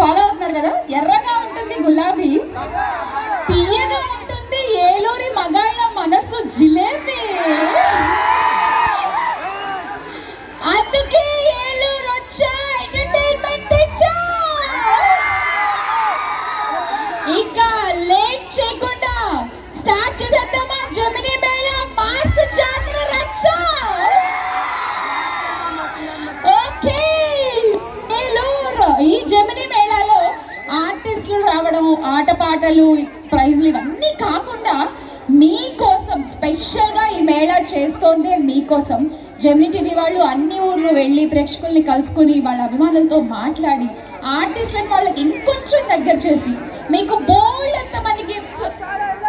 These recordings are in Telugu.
ఫాలో అవుతున్నారు కదా. ఎర్రగా ఉంటుంది గులాబీ, తీయగా ఉంటుంది ఏలూరి మగాళ్ళ మనసు జిలేబీ. అందుకే ఏలూరు వచ్చా, ఎంటర్టైన్మెంట్ ఇచ్చా. ఇక లేట్ చేయకుండా స్టార్ట్ చేసేద్దామా జమినీ మేళా మాస్ జాతర రచ్చ. ఓకే, ఏలూరు ఈ జమినీ మేళాలో ఆర్టిస్టులు రావడం, ఆటపాటలు, ప్రైజ్లు ఇవన్నీ కాకుండా మీకోసం స్పెషల్గా ఈ మేళా చేస్తోందే మీకోసం. జెమినీ టీవీ వాళ్ళు అన్ని ఊర్లు వెళ్ళి ప్రేక్షకుల్ని కలుసుకుని వాళ్ళ అభిమానులతో మాట్లాడి ఆర్టిస్టులను వాళ్ళకి ఇంకొంచెం దగ్గర చేసి మీకు బోల్డ్ ఎంతమంది గిఫ్ట్స్,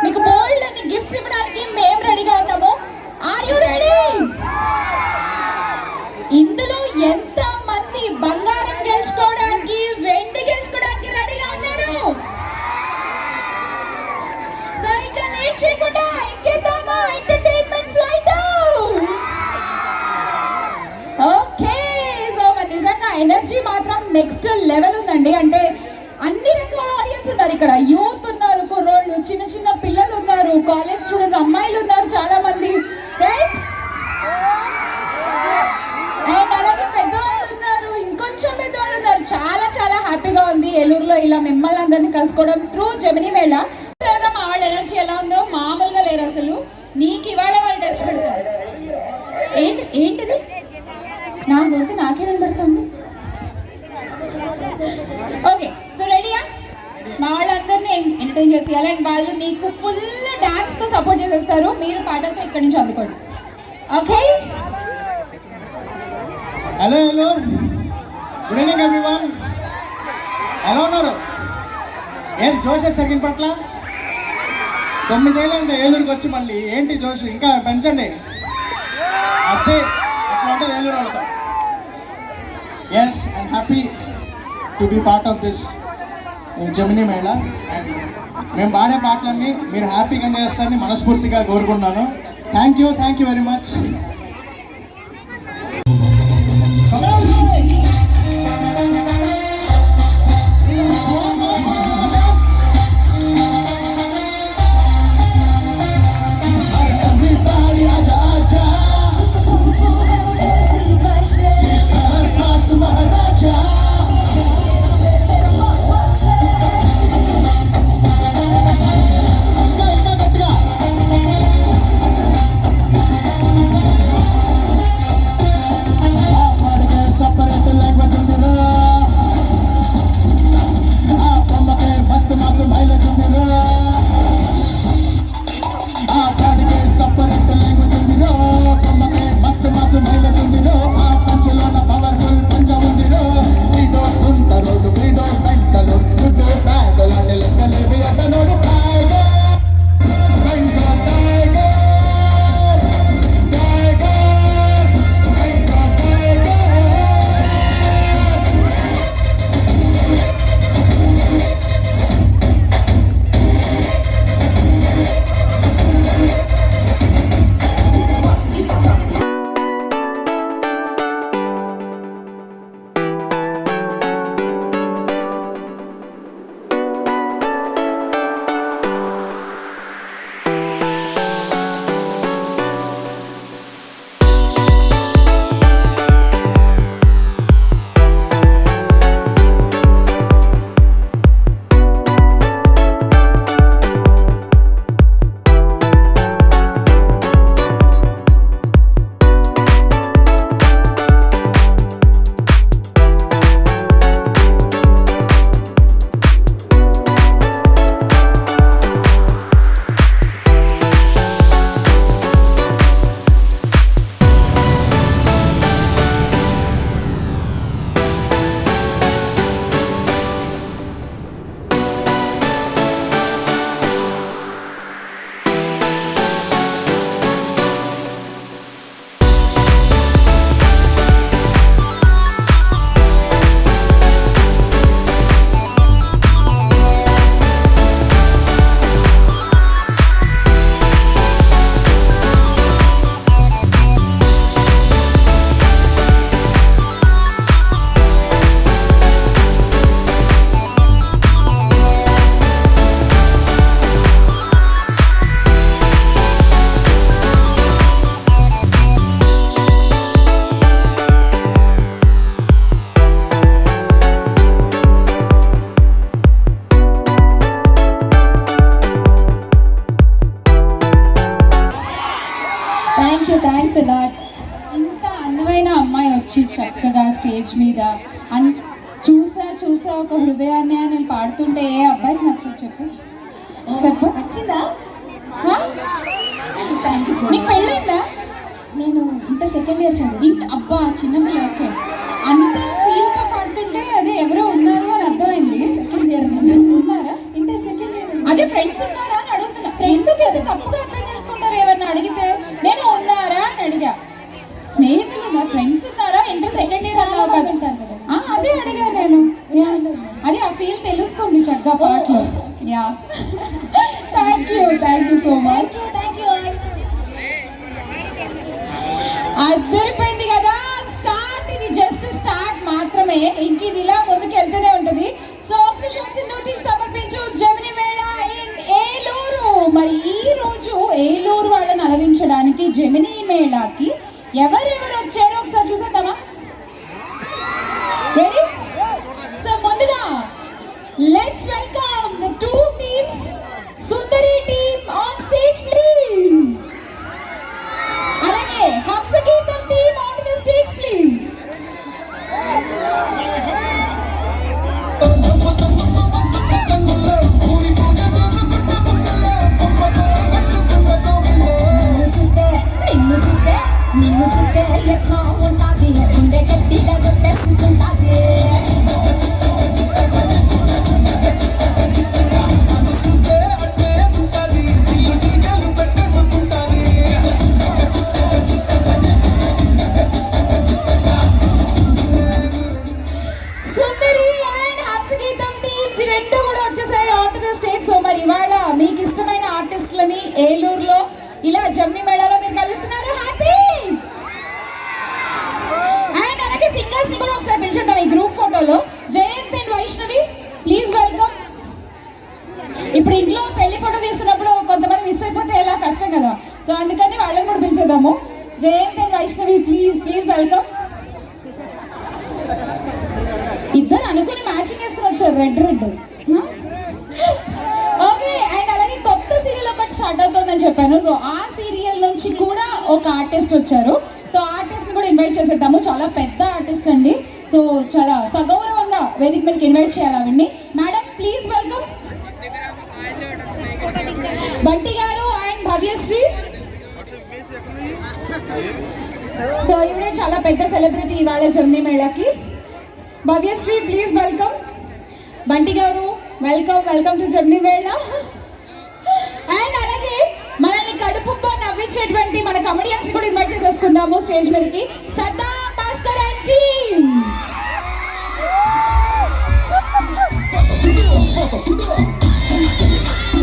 మీకు బోల్డ్ అని గిఫ్ట్స్ ఇవ్వడానికి మేము రెడీగా ఉన్నాము. Are you ready? ఇందులో ఎంత మంది బంగారం గెలుచుకోవడానికి, వెండి గెలుచుకోవడానికి రెడీగా ఉన్నారు? సో ఇక లేట్ చేయకుండా ఎక్కేద్దామా ఎంటర్టైన్మెంట్ ఫ్లైట్. ఓకే, సో మరి నిజంగా ఎనర్జీ మాత్రం నెక్స్ట్ లెవెల్ ఉందండి. అంటే అన్ని రకాల ఆడియన్స్ ఉన్నారు ఇక్కడ. యూత్ ఉన్నారు, కుర్రోళ్ళు, చిన్న చిన్న పిల్లలు ఉన్నారు, కాలేజ్ స్టూడెంట్స్, అమ్మాయిలు ఉన్నారు చాలా మంది, రైట్? అండ్ అలాగే పెద్దవాళ్ళు ఉన్నారు, ఇంకొంచెం పెద్దవాళ్ళు ఉన్నారు. చాలా చాలా హ్యాపీగా ఉంది ఏలూరులో ఇలా మిమ్మల్ని అందరినీ కలుసుకోవడం త్రూ జమినీ మేళా. మా వాళ్ళ ఎనర్జీ ఎలా ఉందో మామూలుగా లేరు అసలు. నీకు ఇవాళ వాళ్ళు టెస్ట్ పెడతారు. ఏంటిది? నా గొంతు నాకే వినబడుతుంది. ఓకే, సో రెడీయా? మా వాళ్ళందరినీ ఎంటర్టైన్ చేసేయాలి. అండ్ వాళ్ళు నీకు ఫుల్ డాన్స్ తో సపోర్ట్ చేసేస్తారు. మీరు పాటలతో ఇక్కడి నుంచి అందుకోండి. Okay, hello hello, good evening everyone. ఎలా ఉన్నారు? ఏం జోష్ సెకండ్ పట్ల 9 ఏళ్ళంటే ఏలూరుకి వచ్చి మళ్ళీ ఏంటి జోష్? ఇంకా పెంచండి. అదే ఎట్లా ఉంటుంది ఏలూరు వాళ్ళతో. Yes, I'm happy to be part of this Gemini mela. And మేము పాడే పాటలన్నీ మీరు హ్యాపీగా చేస్తారని మనస్ఫూర్తిగా కోరుకుంటున్నాను. Thank you very much. లేదా చూసా ఒక హృదయాన్ని అని నేను పాడుతుంటే ఏ అబ్బాయికి నచ్చదు చెప్పు చెప్పు నచ్చిందా? Thank you. నీకు పెళ్ళైందా? నేను ఇంటర్ సెకండ్ ఇయర్ చదివి. అబ్బా చిన్నపిల్ల. ఓకే, అంత ఫీల్గా పాడుతుంటే అదే ఎవరో ఉన్నారు అని అర్థమైంది. సెకండ్ ఇయర్ ఉన్నారా? Inter second year. అదే ఫ్రెండ్స్ ఉన్నారా అని అడుగుతున్నా. ఫ్రెండ్స్ అయితే తప్పుగా అర్థం చేసుకుంటారు ఎవరిని అడిగితే. నేను ఉన్నారా అని అడిగా. స్నేహితులు ఉన్నారు, ఫ్రెండ్స్ ఉన్నారా? ఇంటర్ సెకండ్ ఇయర్ అన్నావు కదా. అదే అడిగా నేను. అదే ఆ ఫీల్ తెలుస్తుంది చక్కగా పాటలో. Yeah, thank you so much. అద్దరిపోయింది కదా. స్టార్ట్, ఇది జస్ట్ స్టార్ట్ మాత్రమే. ఇంక ఇది ఇలా ముందుకు వెళ్తూనే ఉంటుంది. సో ఆఫీషియల్ సింధూతి సమర్పించు జమిని మేళ ఇన్ ఏలూరు. మరి ఈ రోజు ఏలూరు వాళ్ళని అలరించడానికి జమిని మేళాకి ఎవరెవరు వచ్చారో ఒకసారి చూసేద్దామా? రెడీ? సో ముందుగా let's welcome the two teams. Sundari team on stage please. అలాగే Hamsageetham team on the stage please. నిన్ను చూస్తే ఎట్లా ఉంటాది, గుండె గట్టిగా కొట్టేసుకుంటాది. సుందరి అండ్ హంసగీతం టీమ్స్ రెండు కూడా వచ్చేసాయి on to the stage. So మరి ఇవాళ మీకు ఇష్టమైన ఆర్టిస్టులని ఏలూరులో ఇలా జమ్ని మేళాలో మీరు కలుస్తున్నారు. హ్యాపీ. అండ్ అలాగే సింగర్స్ ని కూడా ఒకసారి పిలిచేద్దాం ఈ గ్రూప్ ఫోటోలో. Jayanth and Vaishnavi please welcome. ఇప్పుడు ఇంట్లో పెళ్లి ఫోటో తీసుకున్నప్పుడు కొంతమంది మిస్ అయిపోతే ఎలా కష్టం కదా. సో అందుకని వాళ్ళని కూడా పిలిచేద్దాము. Jayanth and Vaishnavi please welcome. ఇద్దరు అనుకుని మ్యాచింగ్ వేసుకుని వచ్చారు రెడ్. ఓకే, అండ్ అలాగే కొత్త సీరియల్ ఒకటి స్టార్ట్ అవుతుందని చెప్పాను. సో ఆ సీరియల్ నుంచి కూడా ఒక ఆర్టిస్ట్ వచ్చారు. సో ఆర్టిస్ట్ కూడా ఇన్వైట్ చేసేద్దాము. చాలా పెద్ద ఆర్టిస్ట్ అండి. సో చాలా సగౌరవంగా వేదిక మీదకి ఇన్వైట్ చేయాలి ఆవిడ్ని. Madam please welcome. బంటి గారు అండ్ భవ్యశ్రీ. సో ఇవిడే చాలా పెద్ద సెలబ్రిటీ ఇవాళ జమ్ని మేళాకి. Bhavyasri please welcome. బంటి గారు welcome to Jamni Mela. And అలాగే మనల్ని కడుపుబ్బా నవ్వించేటువంటి మన కమెడియన్స్ కూడా ఇన్వైట్ చేసేసుకుందాము స్టేజ్ మీదకి. Saddam Bhaskar and team.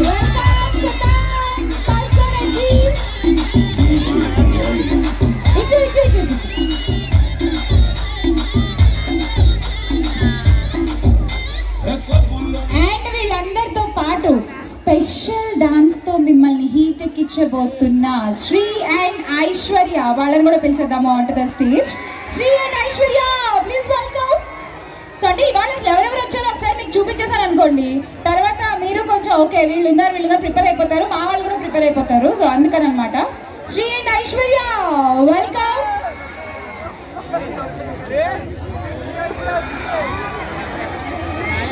Welcome Saddam Bhaskar and team. ఇటు అండ్ వీళ్ళందరితో పాటు స్పెషల్ డాన్స్ తో మిమ్మల్ని హీట్ ఎక్కించబోతున్న శ్రీ అండ్ ఐశ్వర్య, వాళ్ళని కూడా పిలిచేద్దాము on to the stage. Sri and Aishwarya please welcome. So అంటే ఇవాళ అసలు ఎవరెవరు వచ్చారో ఒకసారి మీకు చూపించేసాను అనుకోండి, తర్వాత మీరు కొంచెం ఓకే వీళ్ళు ఉన్నారు ప్రిపేర్ అయిపోతారు, మా వాళ్ళు కూడా ప్రిపేర్ అయిపోతారు. సో అందుకని అనమాట. Sri and Aishwarya welcome.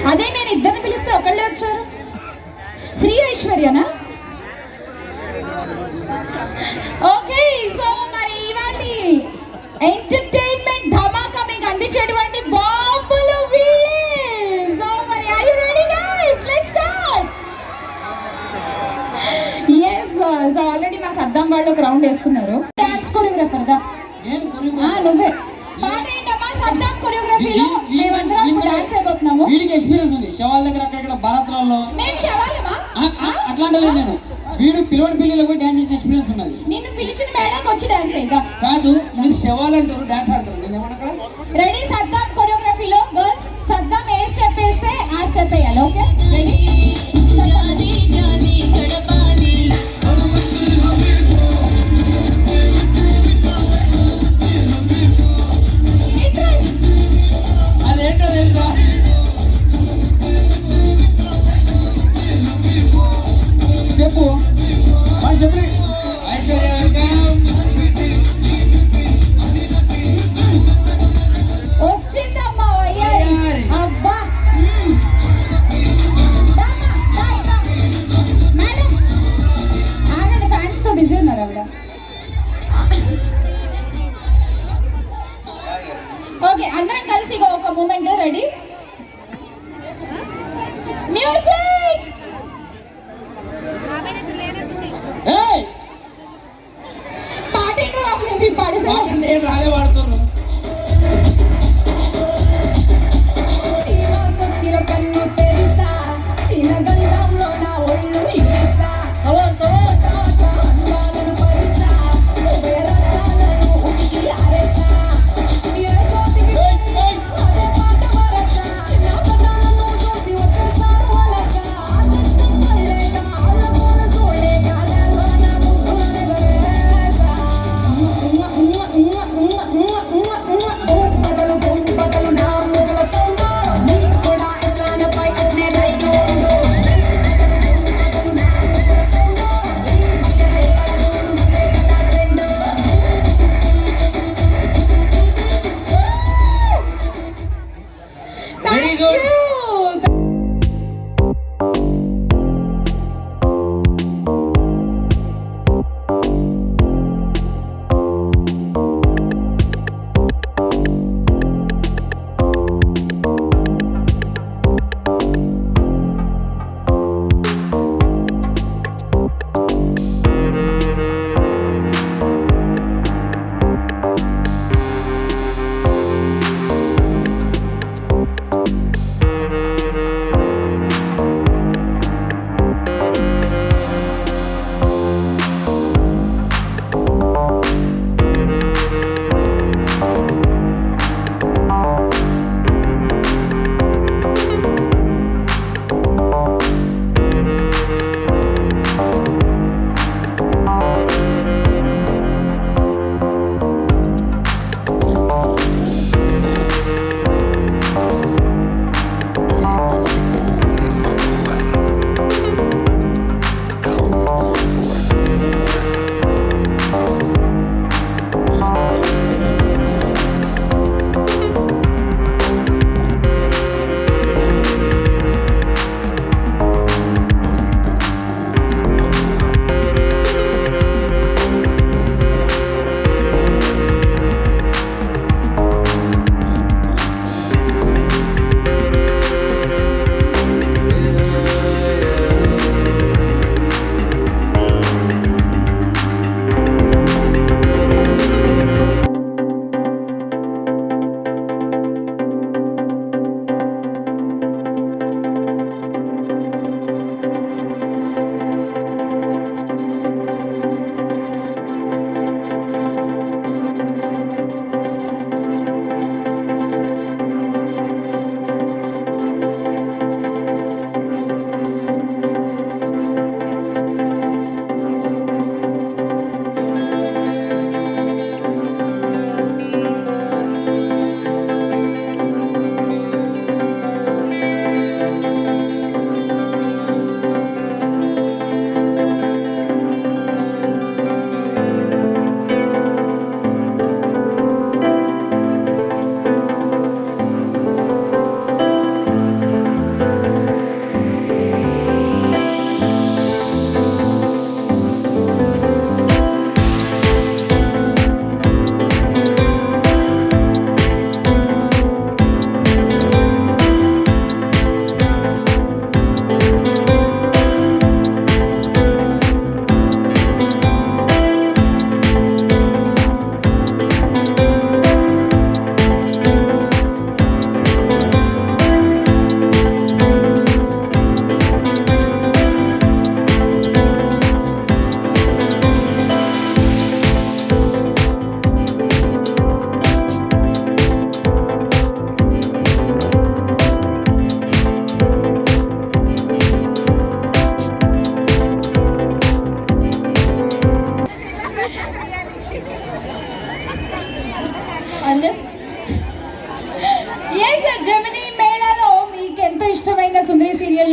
అదే నేను ఇద్దరిని పిలిస్తే ఒకళ్ళే వచ్చారు. శ్రీ ఐశ్వర్యనా? ఓకే, సో మరి ఇవాళ ఎంటర్టైన్మెంట్ ధమాకా మీకు అందించేటువంటి బాంబులు వీళ్ళే. సో మరి are you ready guys? Let's start. yes so already మా సద్దాం వాళ్ళు ఒక రౌండ్ వేసుకున్నారు. డాన్స్ కొరియోగ్రాఫర్ దా నువ్వే పాట ఏంటమ్మా? సద్దాం కొరియోగ్రఫీలో మేమందరం డాన్స్ అయిపోతున్నాము. వీడికి ఎక్స్పీరియన్స్ ఉంది శవాల దగ్గర అక్కడ బరాత్రాల్లో. మేము శవాలమా? అట్లాంటి నేను వీడు పిల్లోడి పిల్లలు కూడా డాన్స్ చేసిన ఎక్స్పీరియన్స్ ఉన్నది. నిన్ను పిలిచిన మేళకి వచ్చి డాన్స్ అయిదా? కాదు, నేను శవాలంటారు డాన్స్ ఆడతారు. నేను ఏమన్నా రెడీ? సద్దాం కొరియోగ్రఫీలో గర్ల్స్ సద్దాం ఏ స్టెప్ వేస్తే ఆ స్టెప్ వేయాలి. Okay ready? అదేంటో తెలుసా? చెప్పు చెప్పు. ఐశ్వర్య వెల్కమ్. వచ్చి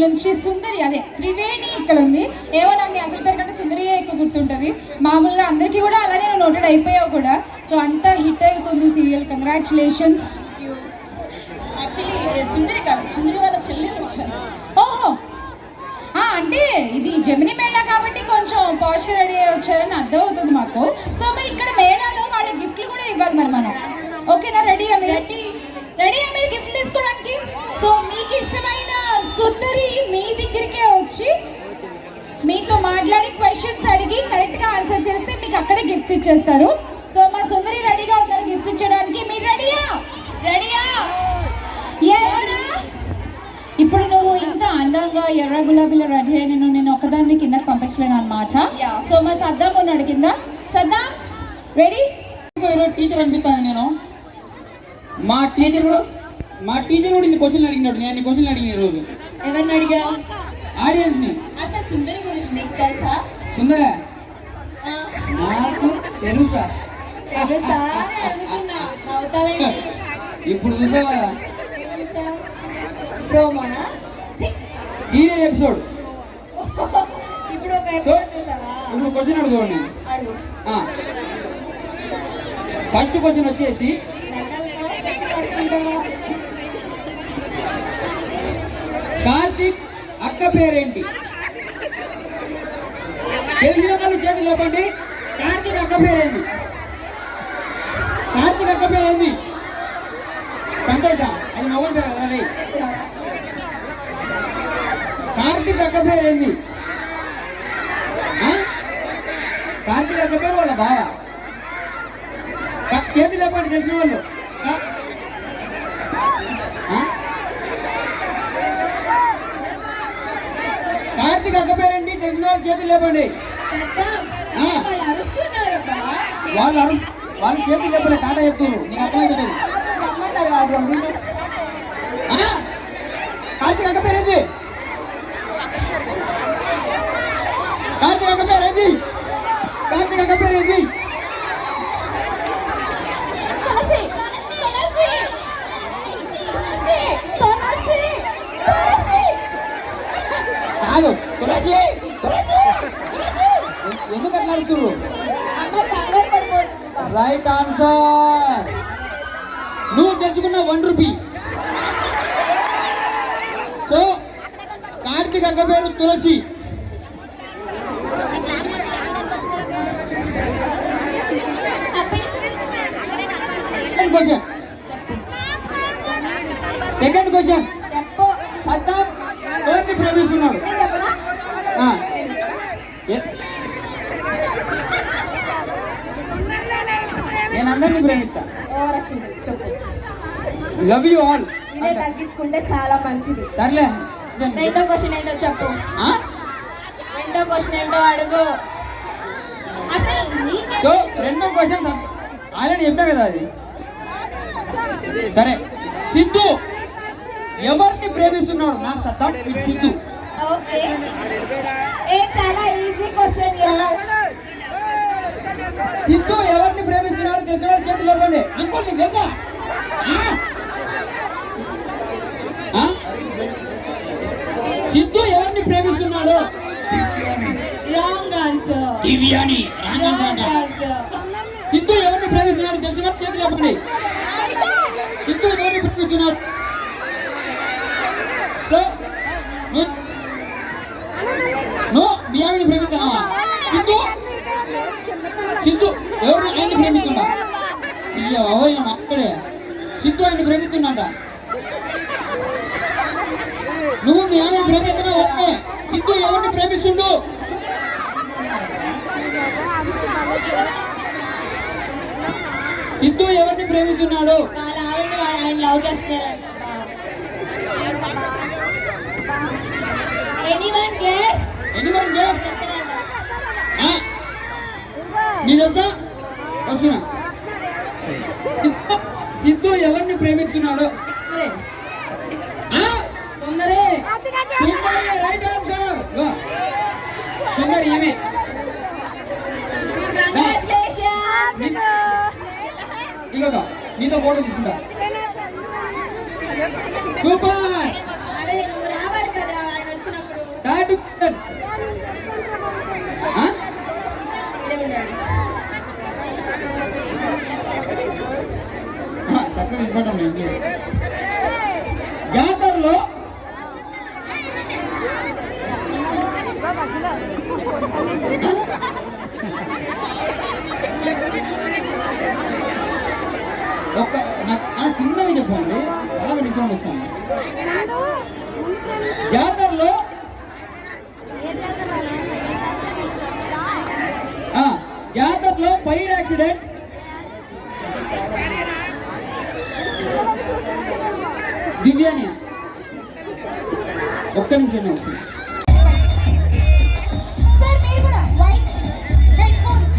నుంచి సుందరి, అదే త్రివేణి ఇక్కడ ఉంది. ఏమో నాకు నీ అసలు పేరు కంటే సుందరియే ఎక్కువ గుర్తుంటుంది. మామూలుగా అందరికీ కూడా అలానే నువ్వు నోటెడ్ అయిపోయావు కూడా. సో అంతా హిట్ అవుతుంది సీరియల్. కంగ్రాచులేషన్స్. యాక్చువల్లీ సుందరి కాదు, సుందరి వాళ్ళ చెల్లి వచ్చాను. ఓహో, అంటే ఇది జెమిని మేళా కాబట్టి కొంచెం పాష్ రెడీ అయ్యి వచ్చారని అర్థం అవుతుంది మాకు. సో మరి ఇక్కడ మేళాలో వాళ్ళ గిఫ్ట్లు కూడా ఇవ్వాలి మరి మనం. ఓకేనా? రెడీయా మీరు? రెడీయా మీరు గిఫ్ట్ తీసుకోవడానికి? సో మీకు ఇష్టమైన సుందరి మీ దగ్గరికే వచ్చి మీతో మాట్లాడి క్వశ్చన్స్ అడిగి కరెక్ట్గా ఆన్సర్ చేస్తే మీకు అక్కడే గిఫ్ట్స్ ఇచ్చేస్తారు. సో మా సుందరి రెడీగా ఉన్నారు గిఫ్ట్స్ ఇచ్చడానికి. మీరు రెడీయా? రెడీయా? ఇప్పుడు నువ్వు ఇంకా అందంగా ఎర్ర గులాబీలో రెడీ అయ్యి నేను ఒకదాన్ని కిందకి పంపించలేను అనమాట. సో మా సద్దాం ఉన్నాడు కింద. సద్దాం రెడీ? ఈరోజు టీచర్ అనిపిస్తాను నేను. మా టీచర్ కూడా ఇన్ని క్వశ్చన్లు అడిగినాడు. నేను ఇన్ని క్వశ్చన్లు అడిగిన ఈరోజు. ఎవరిని అడిగా? ఆడియన్స్ని. అసలు సుందరి గురించి నీకు తెలుసా? సుందర నాకు తెలుసా? తెలుసా అనుకున్నా. అవుతావేంటి? ఇప్పుడు చూసావు కదా ప్రోమోనా? Serial episode. ఇప్పుడు ఒక సో ఎపిసోడ్ చూసావా? ఇప్పుడు క్వశ్చన్ అడుగుకోండి. అడుగు. ఫస్ట్ క్వశ్చన్ వచ్చేసి కార్తీక్ అక్క పేరేంటి? తెలిసిన వాళ్ళు చేతులు లేపండి. కార్తీక్ అక్క పేరేంటి? కార్తీక్ అక్క పేరేంటి? సంతోష, అది మొగలు పేరు కదా రే. కార్తీక్ అక్క పేరేంది? కార్తీక్ అక్క పేరు వాళ్ళ బావ. చేతులు లేపండి తెలిసిన వాళ్ళు. కార్తీక్ అక్క పేరేంటి తెలిసిన వాళ్ళు చేతులు లేపండి. వాళ్ళు చేతులు లేపండి. టాటా చెప్తున్నారు. నీకు అర్థమవుతుంది. కార్తీక్ అక్క పేరేంది? కార్తీక్ అక్క పేరేంది? కార్తీక్ అక్క పేరేంది? కాదు, తులసి. ఎందుకు అట్లా అడుగుతున్నారు? Right answer. నువ్వు తెచ్చుకున్న 1 రూపీ. సో కార్తీక్ అక్క పేరు తులసి. సెకండ్ క్వశ్చన్ చెప్పు. సద్దాం ఎవరిని ప్రేమిస్తున్నాడు? నేను అందరినీ ప్రేమిస్తా. చెప్పు. Love you all. ఇదే తగ్గించుకుంటే చాలా మంచిది. సర్లే. రెండో క్వశ్చన్ ఏంటో చెప్పు. రెండో క్వశ్చన్ ఏంటో అడుగు. అసలు సో రెండో క్వశ్చన్ ఆల్రెడీ చెప్పా కదా అది. సరే, సిద్ధు ఎవరిని ప్రేమిస్తున్నాడు? నాకు సద్దాం ఇటు సిద్ధు. ఓకే, చాలా ఈజీ క్వశ్చన్. సిద్ధు ఎవరిని ప్రేమిస్తున్నాడు తెలిసిన వాడు చేతులు ఇవ్వండి. అంకుల్ నీకు తెలుసా? సిద్ధు ఎవరిని ప్రేమిస్తున్నాడు? Wrong answer. దివ్యాని. సిద్ధు ఎవరిని ప్రేమిస్తున్నాడు తెలిసిన వాడు చేతులు ఇవ్వండి. సిద్ధు ఎవరిని ప్రేమిస్తున్నాడు? నువ్వు మీ ఆవిడని ప్రేమిస్తున్నావా? సిద్ధు ఎవరు ఆయన్ని ప్రేమిస్తున్నా? అక్కడే సిద్ధు ఆయన్ని ప్రేమిస్తున్నాడ. నువ్వు మీ ఆవిడ ప్రేమిస్తున్నావు. ఓకే, సిద్ధు ఎవరిని ప్రేమిస్తుండు? సిద్ధు ఎవరిని ప్రేమిస్తున్నాడు? వాళ్ళ ఆవిడ ఆయన లవ్ చేస్తున్నాడు. Anyone guess? నీ తెలుసా? వస్తున్నా. సిద్ధు ఎవరిని ప్రేమిస్తున్నాడు? సుందరి. Right answer. సుందరి ఈమె. ఇగో నీతో ఫోటో తీసుకుంటా. సూపర్. అరే నువ్వు రావాలి కదా, ఆయన నాకు చిన్నగా చెప్పండి, బాగా రిసౌండ్ వస్తాను. జాతరలో ఫైర్ యాక్సిడెంట్ దివ్యాని ఒక్క నిమిషం సార్ మీరు కూడా వైట్ హెడ్ ఫోన్స్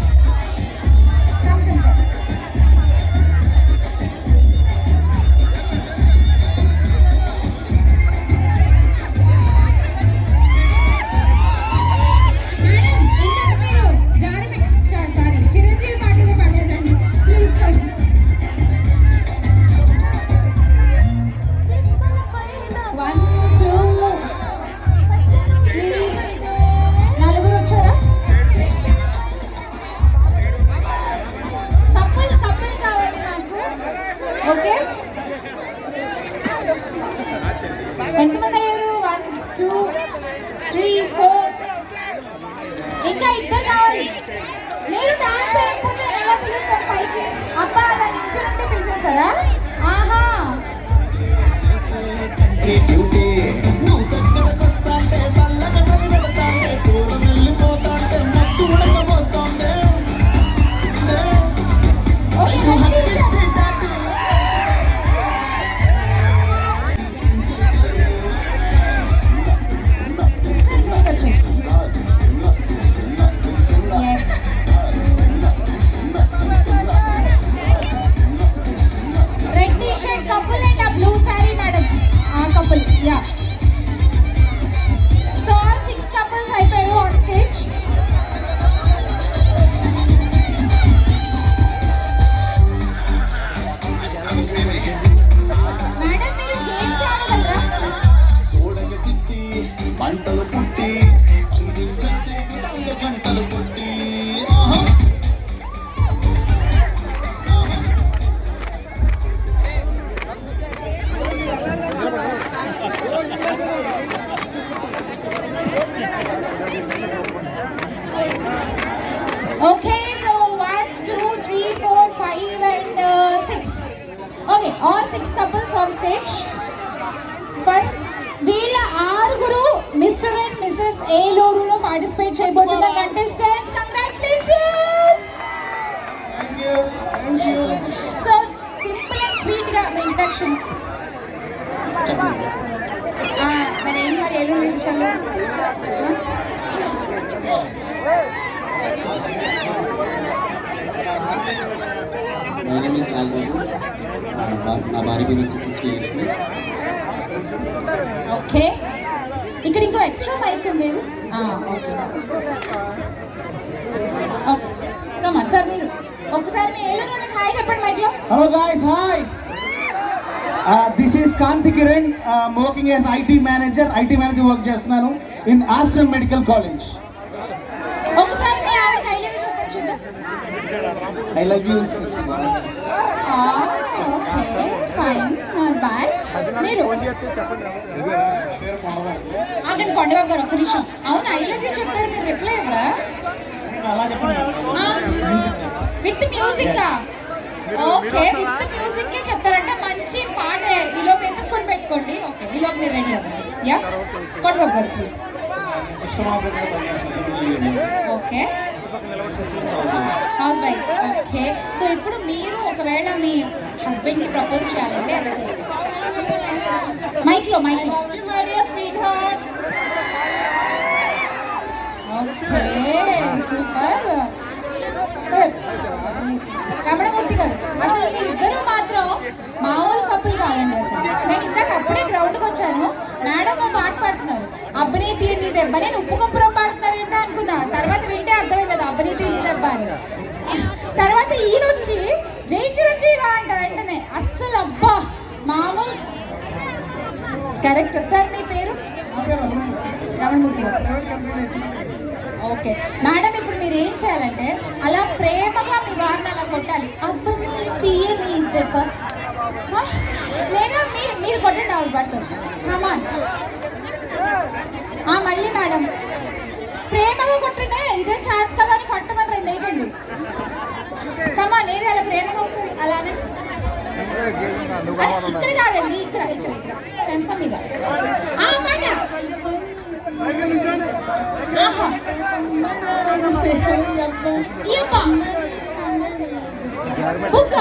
ఓకే, ఎంతమంది అయ్యారు? 1 2 3 4 ఇంకా ఇద్దరు కావాలి. మీరు డాన్స్ చేయకపోతే నేను ఎలా పిలుస్తాను పైకి? అబ్బా అలా నిల్చుంటే పిలిచేస్తారా? ఆహా, couple and a blue saree, madam. Couple, yeah. So all 6 couples అయిపోయారు on stage. మేడం మీరు గేమ్స్ ఆడగలరా? పంటలు పుట్టి గంటలు పుట్టి Okay, so 1 2 3 4 5 and 6. Okay, all 6 couples on stage. First, వీళ్ళ ఆరుగురు మిస్టర్ అండ్ మిస్సెస్ ఏలూరులో పార్టిసిపేట్ చేయబోతున్న contestants. Congratulations. So simple and sweet గా మీ ఇంట్రడక్షన్. మరి ఏం మరి ఏలూరు విశేషాలు? My name is Nalbabu. నా భార్య పేరు వచ్చేసి శ్రీలక్ష్మి. ఓకే, ఇక్కడ ఇంకో ఎక్స్ట్రా మైక్ ఉంది. ఓకే ఓకే, కమాన్ సార్ మీరు ఒకసారి మీ ఏలూరు వాళ్ళకి హాయ్ చెప్పండి మైక్లో. Hello guys, hi. This is Kanti Kiran, working as IT manager work చేస్తున్నాను ఇన్ ఆస్ట్రమ్ మెడికల్ కాలేజ్. ఒకసారి మీ ఆవిడకి ఐ లవ్ యూ చెప్పండి చూద్దాం. I love you. Okay fine, not bad. మీరు అక్కడ కొండబాబు గారు ఒక్క నిమిషం. అవును, ఐ లవ్ యూ చెప్పారు, మీరు రిప్లై ఇవ్వరా? With music. Okay, with music చెప్తారంటే మంచి పాట ఈలోపు ఎన్నుకొని పెట్టుకోండి. ఓకే, ఈలోపు మీరు రెడీ అవ్వండి. యా, కొండబాబు గారు please. Okay, house wife. Okay, so ఇప్పుడు మీరు ఒకవేళ మీ హస్బెండ్కి ప్రపోజ్ చేయాలంటే అలా చేస్తారు. మైక్లో మైక్లో. Okay, super. సార్ రమణమూర్తి గారు, అసలు మీరిద్దరూ మాత్రం మామూలు కప్పులు కాదండి. అసలు నేను ఇందాక అప్పుడే గ్రౌండ్కి వచ్చాను, మేడం ఓ పాట పాడుతున్నారు, అబ్బని తీయని దెబ్బ. నేను ఉప్పు కప్పురం పాడుతున్నారు ఏంటో అనుకున్నా, తర్వాత వింటే అర్థమైంది కదా అబ్బని తీయని దెబ్బ అని. తర్వాత ఈయన వచ్చి జై చిరంజీవి అంటారు వెంటనే. అస్సలు అబ్బా మామూలు కరెక్ట్. సార్ మీ పేరు? రమణమూర్తి గారు. ఓకే మేడం, ఇప్పుడు మీరు ఏం చేయాలంటే అలా ప్రేమగా మీ వారిని అలా కొట్టాలి. అబ్బని తీయని దెబ్బ. లేదా మీరు కొట్టండి, ఆవిడ పడుతుంది. కమాన్. మళ్ళీ మేడం ప్రేమగా కొట్టండి, ఇదే ఛాన్స్ కదా అని కొట్టమని 2 వేయకండి. కమాన్, ఏది అలా ప్రేమగా ఒకసారి అలానే. ఇక్కడ కాదండి, ఇక్కడ ఇక్కడ ఇక్కడ చెంప మీద. ఆ మాట. ఆహా. ఇయ్యప్ప. బుక్క.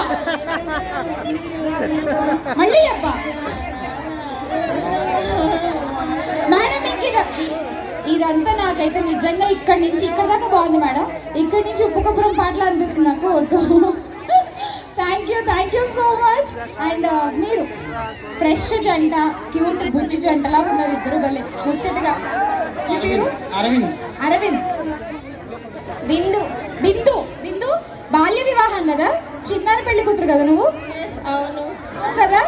మళ్ళీ అబ్బా. మేడం ఇదంతా నాకైతే నిజంగా ఇక్కడ నుంచి ఇక్కడ దాకా బాగుంది మేడం. ఇక్కడ నుంచి ఉప్పు కప్పురం పాటలు అనిపిస్తుంది నాకు. వద్దు. Thank you so much. And మీరు ఫ్రెష్ జంట, క్యూట్ బుజ్జి జంటలా ఉన్నారు ఇద్దరు, భలే ముచ్చటగా. మీ పేరు? అరవింద్. అరవింద్. బిందు. బిందు. బిందు బాల్య వివాహం కదా, చిన్నారి పెళ్లి కూతురు కదా నువ్వు? అవును. అవును కదా,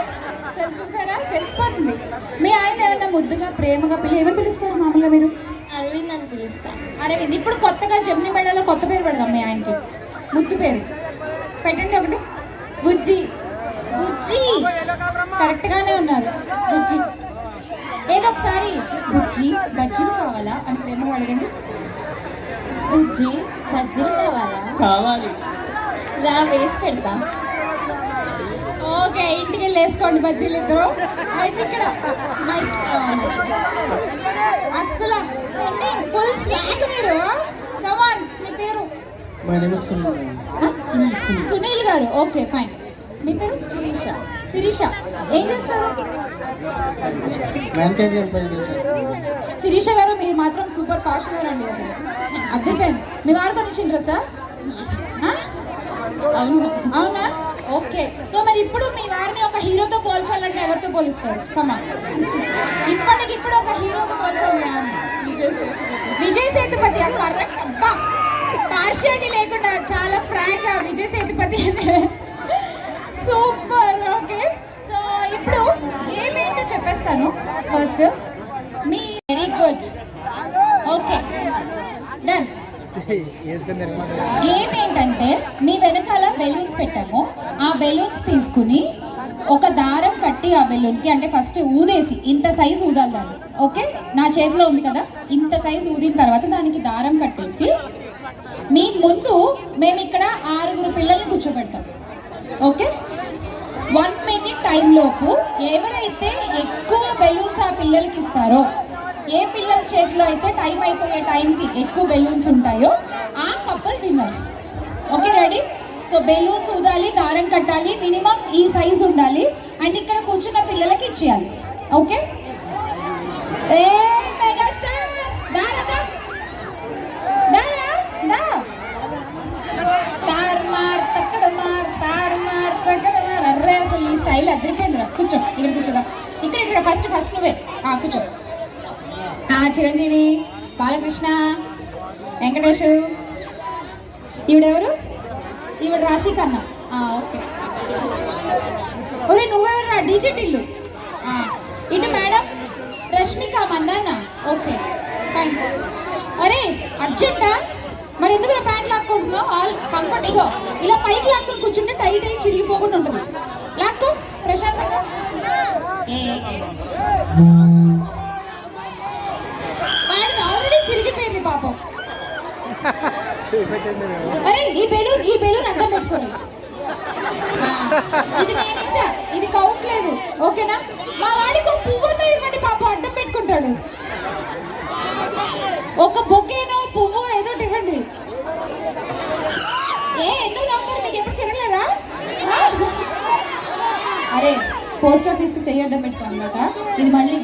అసలు చూసారా తెలిసిపోతుంది. మీ ఆయన ఏమన్నా ముద్దుగా ప్రేమగా ఏమని పిలుస్తారు మామూలుగా మీరు? అరవింద్ అని పిలుస్తాను. అరవింద్. ఇప్పుడు కొత్తగా జమ్ని మెడలో కొత్త పేరు పెడదాం మీ ఆయనకి, ముద్దు పేరు పెట్టండి ఒకటి. బుజ్జి. బుజ్జి కరెక్ట్ గానే ఉన్నారు. బుజ్జి. ఏదో ఒకసారి బుజ్జి బజ్జీలు కావాలా అని ప్రేమ అడగండి. బుజ్జి బజ్జీలు కావాలా? కావాలి. రా వేసి పెడతా. ఓకే, ఇంటికి వెళ్ళి వేసుకోండి బజ్జీలు ఇద్దరు. అండ్ ఇక్కడ మైక్ అస్సలు ఫుల్ స్వాగ్ మీరు. కమాన్, మీ పేరు? మై నేమ్ ఇస్ సునీల్ గారు. Okay fine. మీ పేరు? శిరీష. శిరీష ఏం చేస్తారు? శిరీష గారు మీరు మాత్రం సూపర్ పాషనర్ అండి, అసలు అద్దరిపోయింది. మీ వారు కొనిచ్చిండ్రా సార్? అవునా? ఓకే. సో మరి ఇప్పుడు మీ వారిని ఒక హీరోతో పోల్చాలంటే ఎవరితో పోలుస్తారు? కమా, ఇప్పటికిప్పుడు ఒక హీరోతో పోల్చాలి. విజయ్ సేతుపతి. కరెక్ట్. అబ్బా, పార్షియాలిటీ లేకుండా చాలా ఫ్రాంక్ గా Vijay Sethupathi. Super. Okay, so ఇప్పుడు ఏమేంటో చెప్పేస్తాను. ఫస్ట్ మీ very good. Okay done. Game ఏంటంటే మీ వెనకాల బెలూన్స్ పెట్టాము. ఆ బెలూన్స్ తీసుకుని ఒక దారం కట్టి ఆ బెలూన్కి, అంటే ఫస్ట్ ఊదేసి ఇంత సైజు ఊదాలి దాన్ని. ఓకే, నా చేతిలో ఉంది కదా, ఇంత సైజు ఊదిన తర్వాత దానికి దారం కట్టేసి మీ ముందు మేము ఇక్కడ 6 పిల్లల్ని కూర్చోబెడతాం. ఓకే, 1 minute టైం లోపు ఎవరైతే ఎక్కువ బెలూన్స్ ఆ పిల్లలకి ఇస్తారో, ఏ పిల్లల చేతిలో అయితే టైం అయిపోయే టైంకి ఎక్కువ బెలూన్స్ ఉంటాయో ఆ couple winners. Okay ready? So balloons ఊదాలి, దారం కట్టాలి, మినిమం ఈ సైజ్ ఉండాలి, అండ్ ఇక్కడ కూర్చున్న పిల్లలకి ఇచ్చేయాలి. ఓకే, ఏ మెగాస్టార్ దారా దారా దా తార్ మార్ తక్కడ మార్ తార్ మార్ తక్కడ మార్. అర్రే అసలు ఈ స్టైల్ అదిరిపోయిందిరా. కూర్చో, ఇక్కడ కూర్చోదా. ఇక్కడ ఫస్ట్ నువ్వే కూర్చో. చిరంజీవి, బాలకృష్ణ, వెంకటేష్. ఈవిడెవరు? ఈవిడ రాశికన్నా. ఓకే. ఒరే నువ్వెవరా? డీజే టిల్లు. ఇటు madam Rashmika Mandanna. Okay fine. అరే అర్జెంటా? మరి ఎందుకు ప్యాంట్ లాక్కుంటున్నావు? All comfort. ఇగో ఇలా పైకి లాక్కుని కూర్చుంటే టైట్ అయ్యి చిరిగిపోకుండా ఉంటుంది. లాక్కో ప్రశాంతంగా. వాడిది ఆల్రెడీ చిరిగిపోయింది పాపం. అరే ఈ బెలూన్ అడ్డం పెట్టుకోరు. ఇది నేను ఇచ్చా, ఇది కౌంట్ లేదు. ఓకేనా? మా వాడికి ఒక పువ్వుతో ఇవ్వండి పాపం, అడ్డం పెట్టుకుంటాడు. ఒక బొకేనో పువ్వు ఏదో ఇవ్వండి. ఎందుకు నవ్వుతారు? మీకు ఎప్పుడు చిరగలేదా? అరే పోస్ట్ ఆఫీస్కి చెయ్యడ్డం పెట్టుకోండి. ఇది మళ్ళీ